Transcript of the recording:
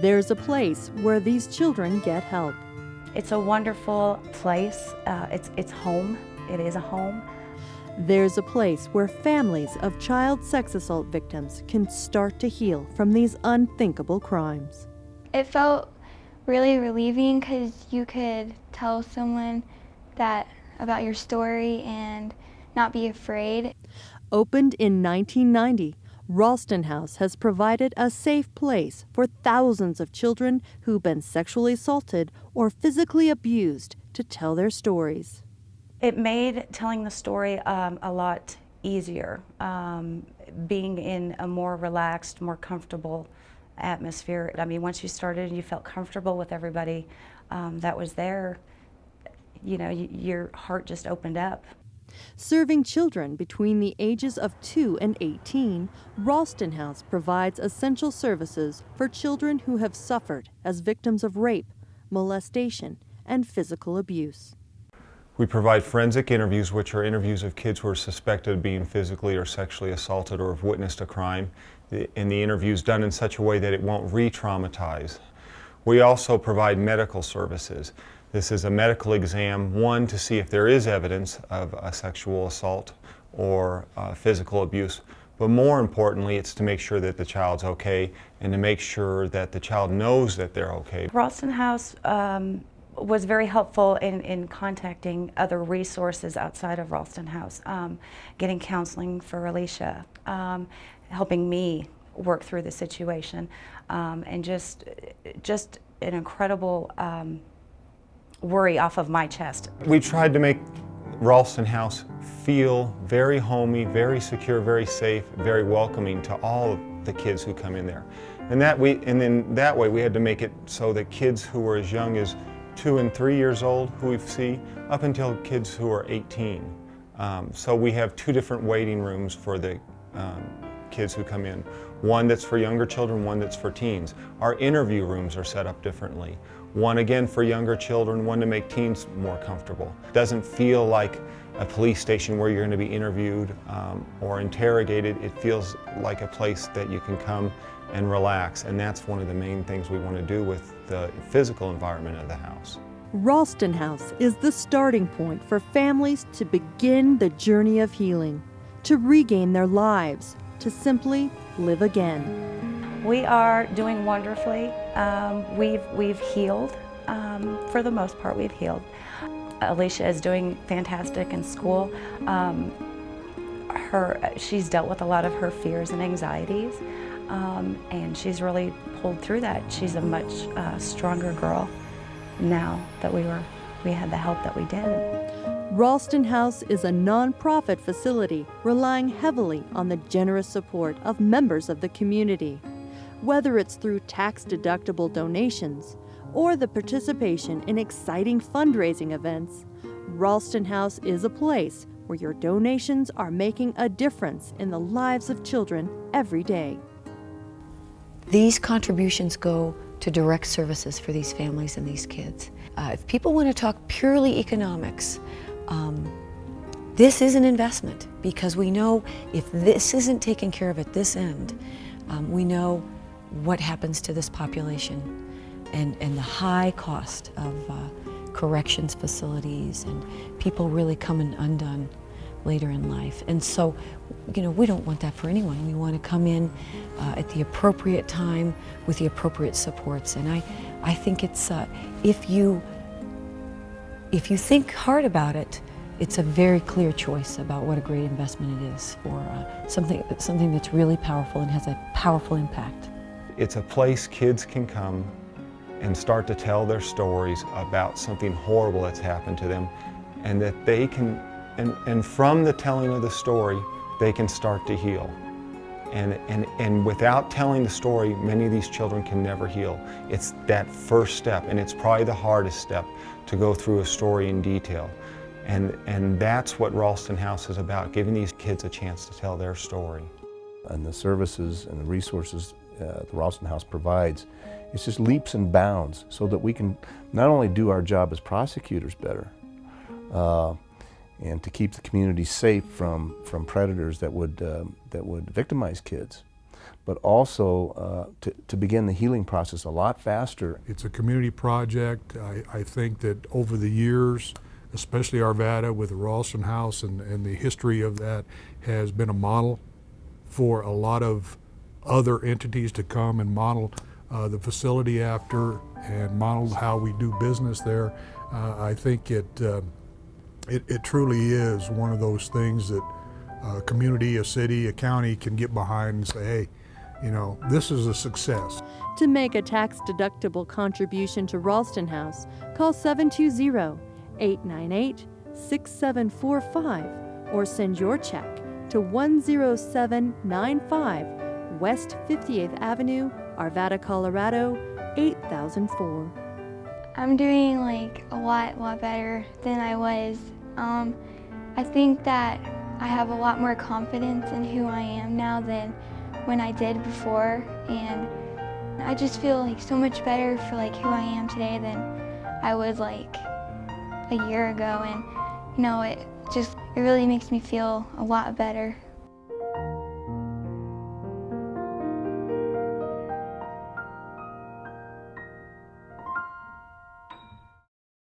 There's a place where these children get help. It's a wonderful place. It's home. It is a home. There's a place where families of child sex assault victims can start to heal from these unthinkable crimes. It felt really relieving because you could tell someone about your story and not be afraid. Opened in 1990, Ralston House has provided a safe place for thousands of children who've been sexually assaulted or physically abused to tell their stories. It made telling the story a lot easier, being in a more relaxed, more comfortable atmosphere. I mean, once you started and you felt comfortable with everybody that was there, you know, your heart just opened up. Serving children between the ages of 2 and 18, Ralston House provides essential services for children who have suffered as victims of rape, molestation, and physical abuse. We provide forensic interviews, which are interviews of kids who are suspected of being physically or sexually assaulted or have witnessed a crime. And the interview is done in such a way that it won't re-traumatize. We also provide medical services. This is a medical exam, one, to see if there is evidence of a sexual assault or physical abuse, but more importantly, it's to make sure that the child's okay and to make sure that the child knows that they're okay. Ralston House was very helpful in contacting other resources outside of Ralston House, getting counseling for Alicia, helping me work through the situation, and just an incredible worry off of my chest. We tried to make Ralston House feel very homey, very secure, very safe, very welcoming to all of the kids who come in there. And then that way we had to make it so that kids who were as young as 2 and 3 years old, who we see, up until kids who are 18. So we have 2 different waiting rooms for the kids who come in. One that's for younger children, one that's for teens. Our interview rooms are set up differently. One again for younger children, one to make teens more comfortable. It doesn't feel like a police station where you're going to be interviewed or interrogated. It feels like a place that you can come and relax, and that's one of the main things we want to do with the physical environment of the house. Ralston House is the starting point for families to begin the journey of healing, to regain their lives, to simply live again. We are doing wonderfully. We've healed. For the most part, we've healed. Alicia is doing fantastic in school. She's dealt with a lot of her fears and anxieties, and she's really pulled through that. She's a much stronger girl now that we had the help that we did. Ralston House is a nonprofit facility relying heavily on the generous support of members of the community. Whether it's through tax-deductible donations or the participation in exciting fundraising events, Ralston House is a place where your donations are making a difference in the lives of children every day. These contributions go to direct services for these families and these kids. If people want to talk purely economics, this is an investment, because we know if this isn't taken care of at this end, we know what happens to this population and the high cost of corrections facilities and people really coming undone later in life. And so, you know, we don't want that for anyone. We want to come in at the appropriate time with the appropriate supports. And I think it's, if you think hard about it, it's a very clear choice about what a great investment it is for something that's really powerful and has a powerful impact. It's a place kids can come and start to tell their stories about something horrible that's happened to them, and that they can, and from the telling of the story, they can start to heal. And without telling the story, many of these children can never heal. It's that first step, and it's probably the hardest step, to go through a story in detail. And that's what Ralston House is about, giving these kids a chance to tell their story. And the services and the resources the Ralston House provides, it's just leaps and bounds so that we can not only do our job as prosecutors better and to keep the community safe from predators that would victimize kids, but also to begin the healing process a lot faster. It's a community project. I think that over the years, especially Arvada with the Ralston House and the history of that, has been a model for a lot of other entities to come and model the facility after and model how we do business there. I think it truly is one of those things that a community, a city, a county can get behind and say, hey, you know, this is a success. To make a tax-deductible contribution to Ralston House, call 720-898-6745 or send your check to 10795 West 58th Avenue, Arvada, Colorado, 8004. I'm doing like a lot better than I was. I think that I have a lot more confidence in who I am now than when I did before, and I just feel like so much better for like who I am today than I was like a year ago, and you know, it really makes me feel a lot better.